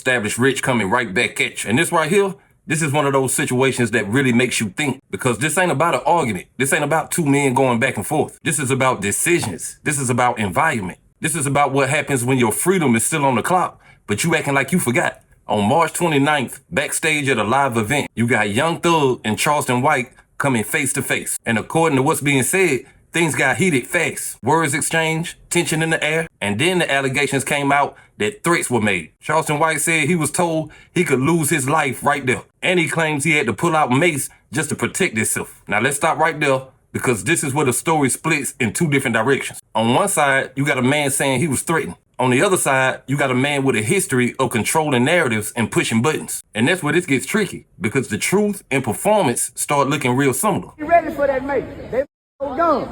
established rich coming right back at you. And this right here, this is one of those situations that really makes you think, because this ain't about an argument. This ain't about two men going back and forth. This is about decisions. This is about environment. This is about what happens when your freedom is still on the clock, but you acting like you forgot. On March 29th, backstage at a live event, you got Young Thug and Charleston White coming face to face. And according to what's being said, things got heated fast. Words exchanged, tension in the air, and then the allegations came out that threats were made. Charleston White said he was told he could lose his life right there. And he claims he had to pull out mace just to protect himself. Now let's stop right there, because this is where the story splits in two different directions. On one side, you got a man saying he was threatened. On the other side, you got a man with a history of controlling narratives and pushing buttons. And that's where this gets tricky, because the truth and performance start looking real similar. You ready for that, mate? They gone.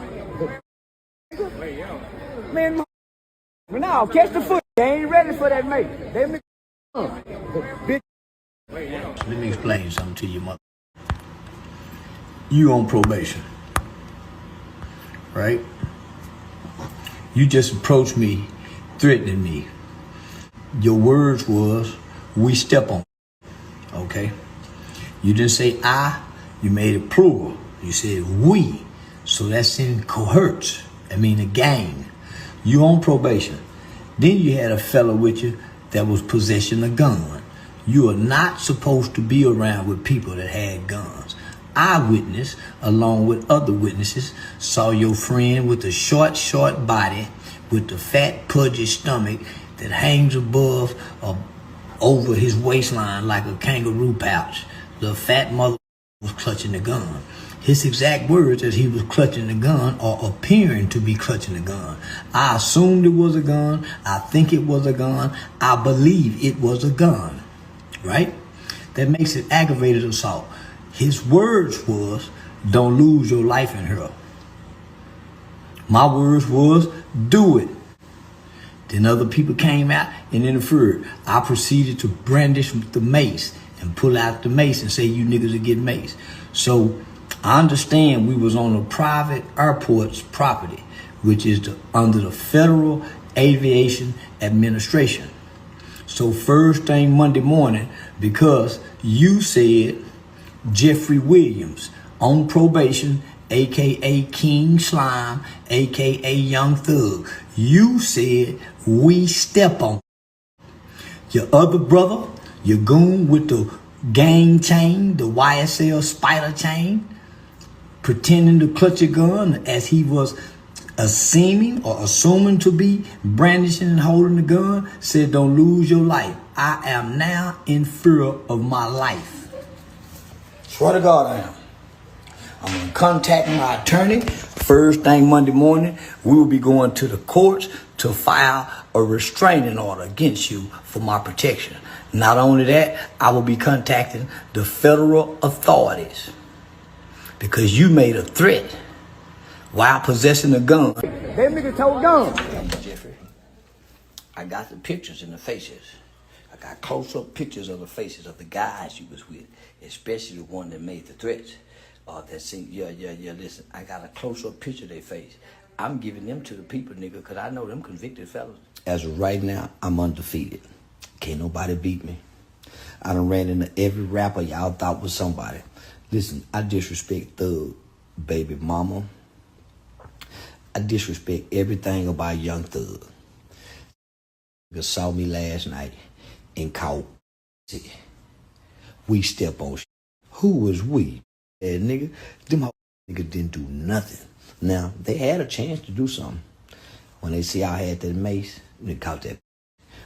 Man, now catch the foot. They ain't ready for that, mate. They gone. Let me explain something to you, mother. You on probation, right? You just approached me, threatening me. Your words was, we step on, okay? You didn't say I, you made it plural. You said we, so that's in cohorts. I mean a gang. You on probation. Then you had a fella with you that was possessing a gun. You are not supposed to be around with people that had guns. Eyewitness, along with other witnesses, saw your friend with the short body, with the fat, pudgy stomach that hangs above or over his waistline like a kangaroo pouch. The fat mother was clutching the gun. His exact words as he was clutching the gun, or appearing to be clutching the gun. I assumed it was a gun. I think it was a gun. I believe it was a gun, right? That makes it aggravated assault. His words was, don't lose your life in her. My words was, do it. Then other people came out and interfered. I proceeded to brandish the mace and pull out the mace and say, you niggas will get maced. So I understand we was on a private airport's property, which is under the Federal Aviation Administration. So first thing Monday morning, because you said Jeffrey Williams on probation, aka King Slime, aka Young Thug, you said we step on. Your other brother, your goon with the gang chain, the YSL spider chain, pretending to clutch a gun as he was assuming to be brandishing and holding the gun, said don't lose your life. I am now in fear of my life. Swear to God I am. I'm going to contact my attorney. First thing Monday morning, we will be going to the courts to file a restraining order against you for my protection. Not only that, I will be contacting the federal authorities because you made a threat while possessing a gun. They niggas told gun. Jeffrey, I got the pictures and the faces. I got close-up pictures of the faces of the guys you was with, especially the one that made the threats. Listen, I got a close-up picture of their face. I'm giving them to the people, nigga, because I know them convicted fellas. As of right now, I'm undefeated. Can't nobody beat me. I done ran into every rapper y'all thought was somebody. Listen, I disrespect Thug, baby mama. I disrespect everything about Young Thug. You saw me last night and caught. We step on shit. Who was we? That nigga, them niggas didn't do nothing. Now, they had a chance to do something. When they see I had that mace, they caught that.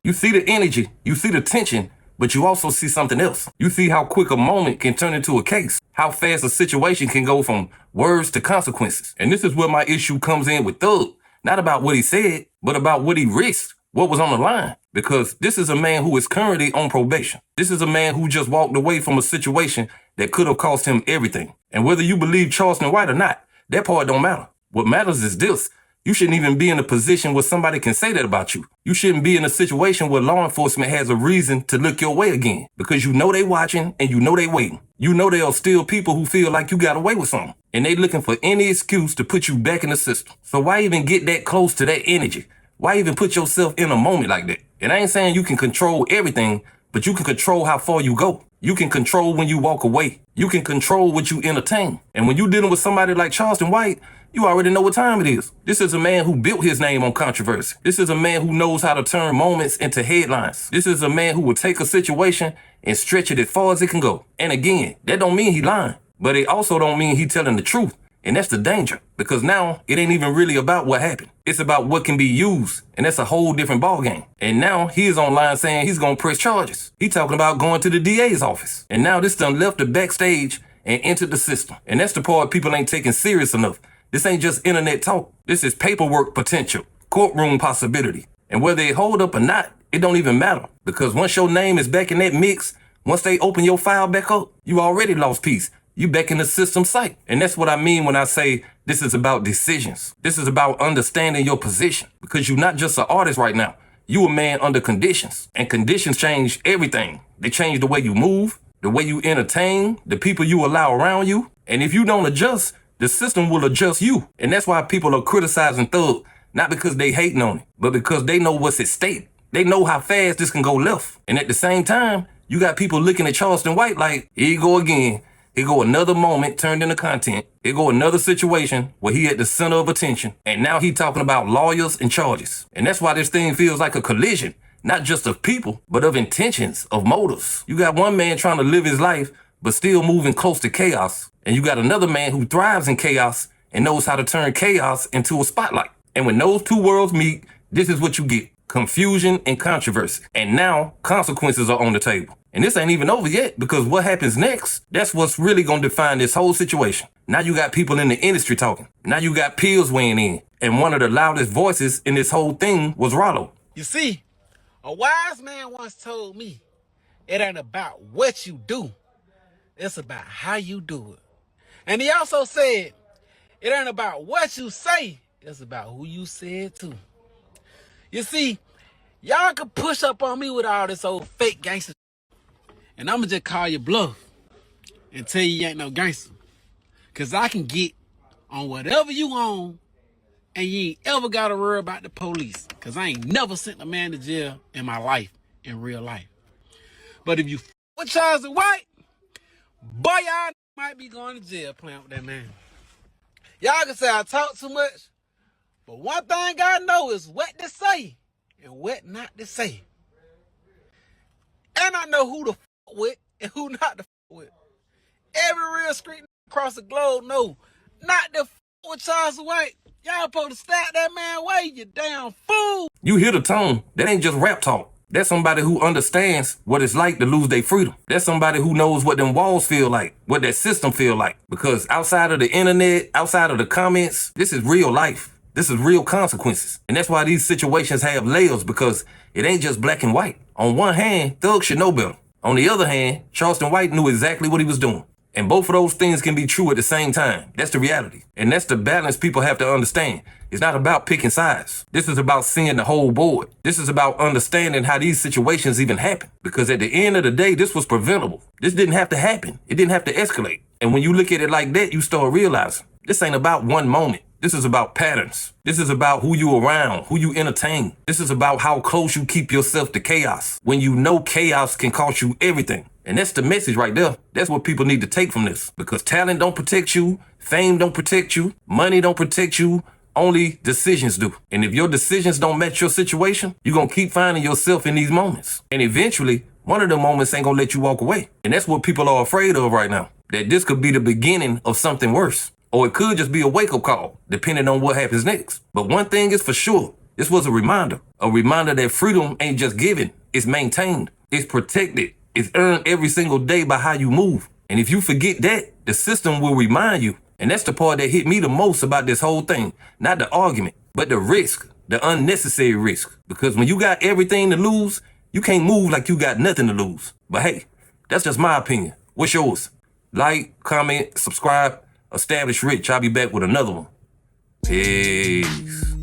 You see the energy, you see the tension, but you also see something else. You see how quick a moment can turn into a case, how fast a situation can go from words to consequences. And this is where my issue comes in with Thug. Not about what he said, but about what he risked, what was on the line. Because this is a man who is currently on probation. This is a man who just walked away from a situation that could have cost him everything. And whether you believe Charleston White or not, that part don't matter. What matters is this. You shouldn't even be in a position where somebody can say that about you. You shouldn't be in a situation where law enforcement has a reason to look your way again. Because you know they watching and you know they waiting. You know there are still people who feel like you got away with something. And they looking for any excuse to put you back in the system. So why even get that close to that energy? Why even put yourself in a moment like that? And I ain't saying you can control everything, but you can control how far you go. You can control when you walk away. You can control what you entertain. And when you're dealing with somebody like Charleston White, you already know what time it is. This is a man who built his name on controversy. This is a man who knows how to turn moments into headlines. This is a man who will take a situation and stretch it as far as it can go. And again, that don't mean he lying, but it also don't mean he telling the truth. And that's the danger, because now it ain't even really about what happened. It's about what can be used, and that's a whole different ballgame. And now he is online saying he's gonna press charges. He talking about going to the DA's office. And now this done left the backstage and entered the system. And that's the part people ain't taking serious enough. This ain't just internet talk. This is paperwork potential, courtroom possibility. And whether they hold up or not, it don't even matter. Because once your name is back in that mix, once they open your file back up, you already lost peace. You back in the system sight. And that's what I mean when I say this is about decisions. This is about understanding your position, because you're not just an artist right now. You a man under conditions, and conditions change everything. They change the way you move, the way you entertain, the people you allow around you. And if you don't adjust, the system will adjust you. And that's why people are criticizing Thug, not because they hating on it, but because they know what's at stake. They know how fast this can go left. And at the same time, you got people looking at Charleston White like, here you go again. Here go another moment turned into content. Here go another situation where he at the center of attention. And now he talking about lawyers and charges. And that's why this thing feels like a collision, not just of people, but of intentions, of motives. You got one man trying to live his life, but still moving close to chaos. And you got another man who thrives in chaos and knows how to turn chaos into a spotlight. And when those two worlds meet, this is what you get: confusion and controversy. And now consequences are on the table. And this ain't even over yet, because what happens next, that's what's really gonna define this whole situation. Now you got people in the industry talking. Now you got peers weighing in. And one of the loudest voices in this whole thing was Rollo. You see, a wise man once told me, it ain't about what you do, it's about how you do it. And he also said, it ain't about what you say, it's about who you say it to. You see, y'all can push up on me with all this old fake gangster, and I'ma just call you bluff and tell you ain't no gangster. Cause I can get on whatever you on, and you ain't ever gotta worry about the police. Cause I ain't never sent a man to jail in my life, in real life. But if you with Charleston White, boy, y'all might be going to jail playing with that man. Y'all can say I talk too much, but one thing I know is what to say and what not to say. And I know who to with and who not to with. Every real street across the globe know not to with Charleston White. Y'all supposed to stab that man away, you damn fool. You hear the tone. That ain't just rap talk. That's somebody who understands what it's like to lose their freedom. That's somebody who knows what them walls feel like, what that system feel like. Because outside of the internet, outside of the comments, this is real life. This is real consequences. And that's why these situations have layers, because it ain't just black and white. On one hand, Thug should know better. On the other hand, Charleston White knew exactly what he was doing. And both of those things can be true at the same time. That's the reality. And that's the balance people have to understand. It's not about picking sides. This is about seeing the whole board. This is about understanding how these situations even happen. Because at the end of the day, this was preventable. This didn't have to happen. It didn't have to escalate. And when you look at it like that, you start realizing this ain't about one moment. This is about patterns. This is about who you around, who you entertain. This is about how close you keep yourself to chaos, when you know chaos can cost you everything. And that's the message right there. That's what people need to take from this. Because talent don't protect you, fame don't protect you, money don't protect you, only decisions do. And if your decisions don't match your situation, you're gonna keep finding yourself in these moments. And eventually, one of the moments ain't gonna let you walk away. And that's what people are afraid of right now. That this could be the beginning of something worse. Or it could just be a wake-up call, depending on what happens next. But one thing is for sure, this was a reminder that freedom ain't just given, it's maintained, it's protected, it's earned every single day by how you move. And if you forget that, the system will remind you. And that's the part that hit me the most about this whole thing. Not the argument, but the risk, the unnecessary risk. Because when you got everything to lose, you can't move like you got nothing to lose. But hey, that's just my opinion. What's yours? Like, comment, subscribe. Establish Rich. I'll be back with another one. Peace.